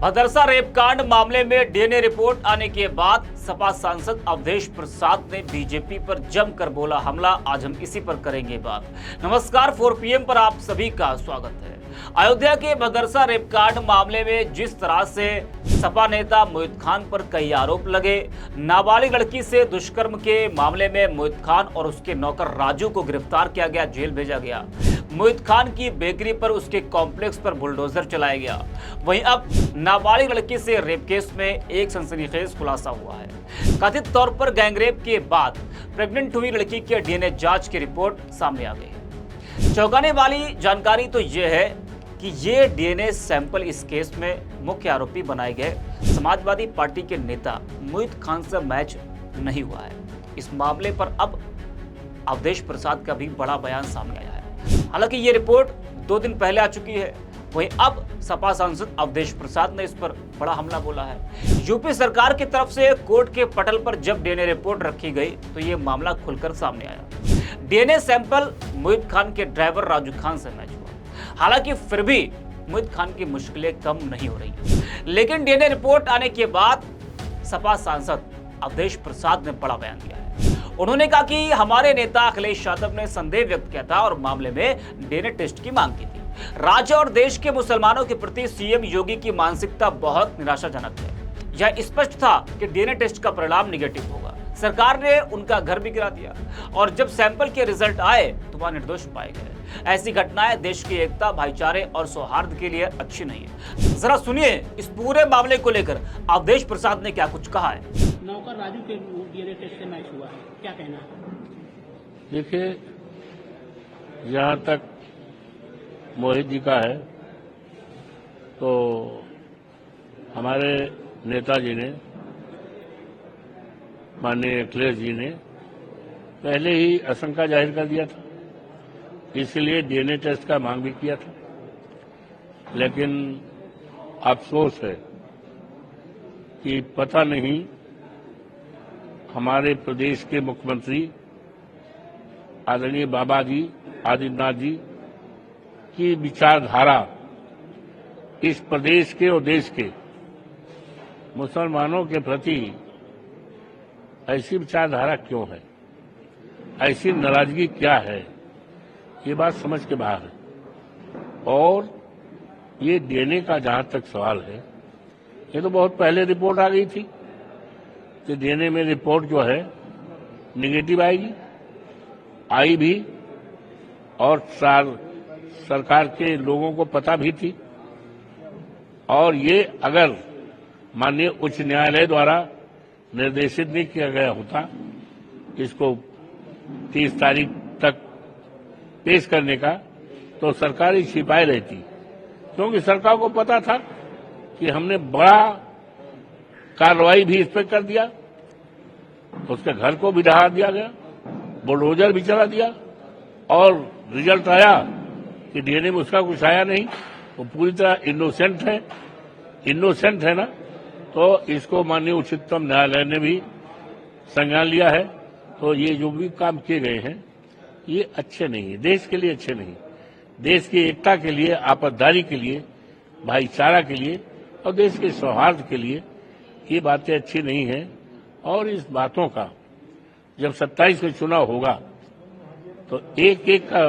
Bhadarsa rape कांड मामले में डीएनए रिपोर्ट आने के बाद सपा सांसद अवधेश प्रसाद ने बीजेपी पर जमकर बोला हमला। आज हम इसी पर करेंगे बात। नमस्कार, 4 PM पर आप सभी का स्वागत है। अयोध्या के भदरसा रेप कांड मामले में जिस तरह से सपा नेता मोहित खान पर कई आरोप लगे, नाबालिग लड़की से दुष्कर्म के मामले में मोहित खान और उसके नौकर राजू को गिरफ्तार किया गया, जेल भेजा गया। मोहित खान की बेकरी पर उसके कॉम्प्लेक्स पर बुलडोजर चलाया गया। वहीं अब नाबालिग लड़की से रेप केस में एक सनसनीखेज खुलासा हुआ है। कथित तौर पर गैंगरेप के बाद प्रेग्नेंट हुई लड़की के डीएनए जांच की रिपोर्ट सामने आ गई है। चौंकाने वाली जानकारी तो यह है कि ये डीएनए सैंपल इस केस में मुख्य आरोपी बनाए गए समाजवादी पार्टी के नेता मोहित खान से मैच नहीं हुआ है। इस मामले पर अब अवधेश प्रसाद का भी बड़ा बयान सामने आया है। हालांकि ये रिपोर्ट 2 दिन पहले आ चुकी है। वहीं अब सपा सांसद अवधेश प्रसाद ने इस पर बड़ा हमला बोला है। यूपी सरकार की तरफ से कोर्ट के पटल पर जब डीएनए रिपोर्ट रखी गई तो ये मामला खुलकर सामने आया। डीएनए सैंपल मोहित खान के ड्राइवर राजू खान से मैच हुआ। हालांकि फिर भी मोहित खान की मुश्किलें कम नहीं हो रही, लेकिन डीएनए रिपोर्ट आने के बाद सपा सांसद अवधेश प्रसाद ने बड़ा बयान दिया है। उन्होंने कहा कि हमारे नेता अखिलेश यादव ने संदेह व्यक्त किया था और मामले में डीएनए टेस्ट की मांग की थी। राज्य और देश के मुसलमानों के प्रति सीएम योगी की मानसिकता बहुत निराशाजनक है। यह स्पष्ट था कि डीएनए टेस्ट का परिणाम निगेटिव होगा। सरकार ने उनका घर भी गिरा दिया और जब सैंपल के रिजल्ट आए तो वह निर्दोष पाए गए। ऐसी घटनाएं देश की एकता, भाईचारे और सौहार्द के लिए अच्छी नहीं है। जरा सुनिए इस पूरे मामले को लेकर अवधेश प्रसाद ने क्या कुछ कहा है। नौकर राजू के डीएनए टेस्ट से मैच हुआ है, क्या कहना है? देखिए, जहाँ तक मोहित जी का है तो हमारे नेताजी ने, माननीय अखिलेश जी ने पहले ही आशंका जाहिर कर दिया था, इसलिए डीएनए टेस्ट का मांग भी किया था। लेकिन अफसोस है कि पता नहीं हमारे प्रदेश के मुख्यमंत्री आदरणीय बाबा जी आदित्यनाथ जी की विचारधारा इस प्रदेश के और देश के मुसलमानों के प्रति ऐसी विचारधारा क्यों है, ऐसी नाराजगी क्या है, ये बात समझ के बाहर है। और ये डीएनए का जहां तक सवाल है, ये तो बहुत पहले रिपोर्ट आ गई थी कि डीएनए में रिपोर्ट जो है निगेटिव आएगी, आई भी, और सरकार के लोगों को पता भी थी। और ये अगर माननीय उच्च न्यायालय द्वारा निर्देशित नहीं किया गया होता इसको 30 तारीख तक पेश करने का, तो सरकार ही छिपाई रहती, क्योंकि सरकार को पता था कि हमने बड़ा कार्रवाई भी इस पर कर दिया, उसके घर को भी ढहा दिया गया, बुलडोजर भी चला दिया, और रिजल्ट आया कि डीएनए में उसका कुछ आया नहीं, वो पूरी तरह इनोसेंट है ना। तो इसको माननीय उच्चतम न्यायालय ने भी संज्ञान लिया है। तो ये जो भी काम किए गए हैं ये अच्छे नहीं है, देश के लिए अच्छे नहीं, देश की एकता के लिए, आपसदारी के लिए, भाईचारा के लिए और देश के सौहार्द के लिए ये बातें अच्छी नहीं है। और इस बातों का जब 27 में चुनाव होगा तो एक एक का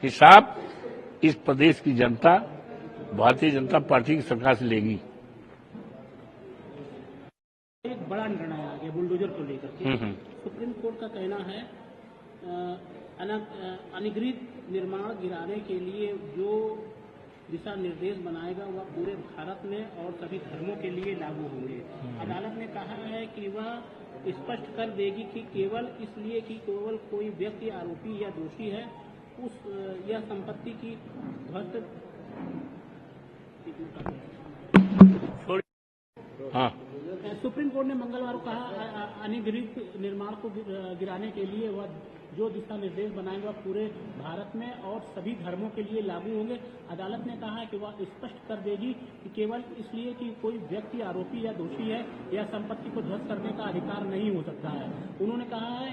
हिसाब इस प्रदेश की जनता भारतीय जनता पार्टी की सरकार से लेगी। एक बड़ा निर्णय आ गया बुलडोजर को लेकर के। सुप्रीम कोर्ट का कहना है अनधिकृत निर्माण गिराने के लिए जो दिशा निर्देश बनाएगा वह पूरे भारत में और सभी धर्मों के लिए लागू होंगे। अदालत ने कहा है कि वह स्पष्ट कर देगी कि केवल इसलिए कि केवल कोई व्यक्ति आरोपी या दोषी है उस यह संपत्ति की ध्वस्त। हाँ, सुप्रीम कोर्ट ने मंगलवार को कहा अनधिकृत निर्माण को गिराने के लिए वह जो दिशा निर्देश बनाएंगे वह पूरे भारत में और सभी धर्मों के लिए लागू होंगे। अदालत ने कहा कि वह स्पष्ट कर देगी कि केवल इसलिए कि कोई व्यक्ति आरोपी या दोषी है या संपत्ति को ध्वस्त करने का अधिकार नहीं हो सकता है। उन्होंने कहा है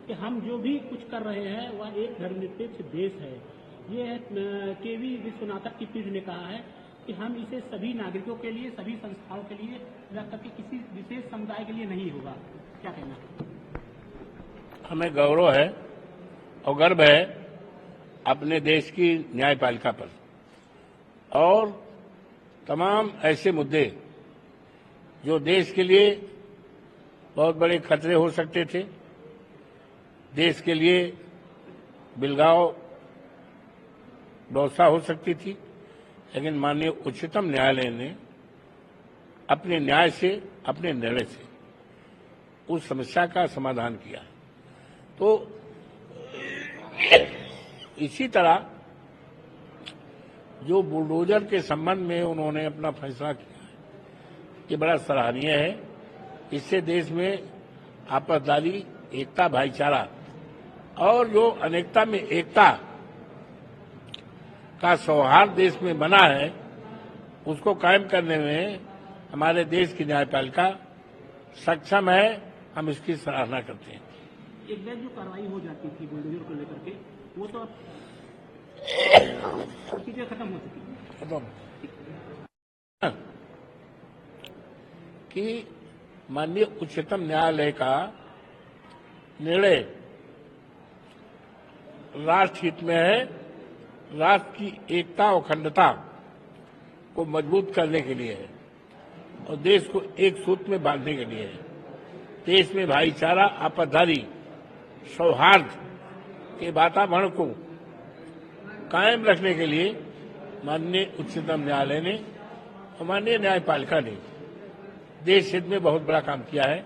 कि हम जो भी कुछ कर रहे हैं वह एक धर्मनिरपेक्ष देश है। ये केवी विश्वनाथक की पीठ ने कहा है। कि हम इसे सभी नागरिकों के लिए, सभी संस्थाओं के लिए रख करके किसी विशेष समुदाय के लिए नहीं होगा, क्या कहना? हमें गौरव है और गर्व है अपने देश की न्यायपालिका पर, और तमाम ऐसे मुद्दे जो देश के लिए बहुत बड़े खतरे हो सकते थे, देश के लिए बिलगाव व्यवस्था हो सकती थी, लेकिन माननीय उच्चतम न्यायालय ने अपने न्याय से, अपने निर्णय से उस समस्या का समाधान किया। तो इसी तरह जो बुलडोजर के संबंध में उन्होंने अपना फैसला किया है, ये बड़ा सराहनीय है। इससे देश में आपसदारी, एकता, भाईचारा और जो अनेकता में एकता का सौहार्द देश में बना है, उसको कायम करने में हमारे देश की न्यायपालिका सक्षम है। हम इसकी सराहना करते हैं। एक बैग जो कार्रवाई हो जाती थी बुलडोजर को लेकर के, वो तो अब चीजें खत्म हो चुकी हैं। कि माननीय उच्चतम न्यायालय का निर्णय राष्ट्र हित में है, राष्ट्र की एकता और अखंडता को मजबूत करने के लिए है और देश को एक सूत्र में बांधने के लिए है। देश में भाईचारा, आपसदारी, सौहार्द के वातावरण को कायम रखने के लिए माननीय उच्चतम न्यायालय ने और माननीय न्यायपालिका ने देश हित में बहुत बड़ा काम किया है,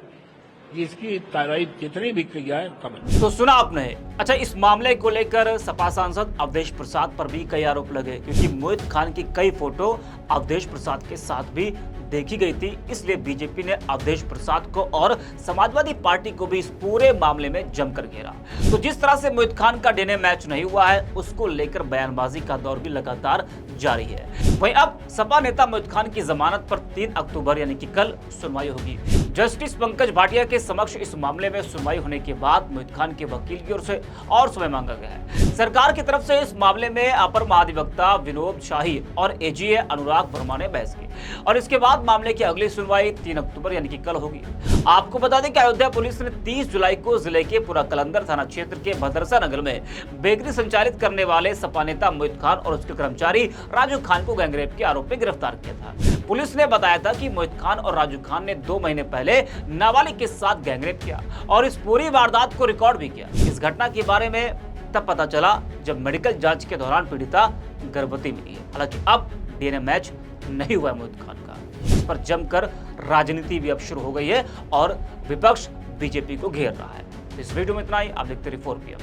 जिसकी तारीफ जितनी भी की जाए कम है। तो सुना आपने। अच्छा, इस मामले को लेकर सपा सांसद अवधेश प्रसाद पर भी कई आरोप लगे, क्योंकि मोहित खान की कई फोटो अवधेश प्रसाद के साथ भी देखी गई थी। इसलिए बीजेपी ने अवधेश प्रसाद को और समाजवादी पार्टी को भी इस पूरे मामले में जमकर घेरा। तो जिस तरह से मोहित खान का डीएनए मैच नहीं हुआ है, उसको लेकर बयानबाजी का दौर भी लगातार जारी है। वहीं अब सपा नेता मोहित खान की जमानत पर 3 अक्टूबर यानी कि कल सुनवाई होगी। जस्टिस पंकज भाटिया के समक्ष इस मामले में सुनवाई होने के बाद मोहित खान के वकील की ओर से और समय मांगा गया है। सरकार की तरफ से इस मामले में अपर महाधिवक्ता विनोद शाही और एजीए अनुराग वर्मा ने बहस की और इसके बाद मामले की अगली सुनवाई 3 अक्टूबर यानी कि कल होगी। आपको बता दें कि अयोध्या पुलिस ने 30 जुलाई को जिले के पुरा कलंदर थाना क्षेत्र के भदरसा नगर में बेकरी संचालित करने वाले सपा नेता मोहित खान और उसके कर्मचारी राजू खान को गैंगरेप के आरोप में गिरफ्तार किया था। पुलिस ने बताया था कि मोहित खान और राजू खान ने 2 महीने पहले नाबालिग के साथ गैंगरेप किया और इस पूरी वारदात को रिकॉर्ड भी किया। इस घटना के बारे में तब पता चला जब मेडिकल जांच के दौरान पीड़िता गर्भवती मिली है। हालांकि अब डीएनए मैच नहीं हुआ है मोहित खान का। इस पर जमकर राजनीति भी अब शुरू हो गई है और विपक्ष बीजेपी को घेर रहा है। इस वीडियो में इतना ही। आप देखते रहिए 4PM।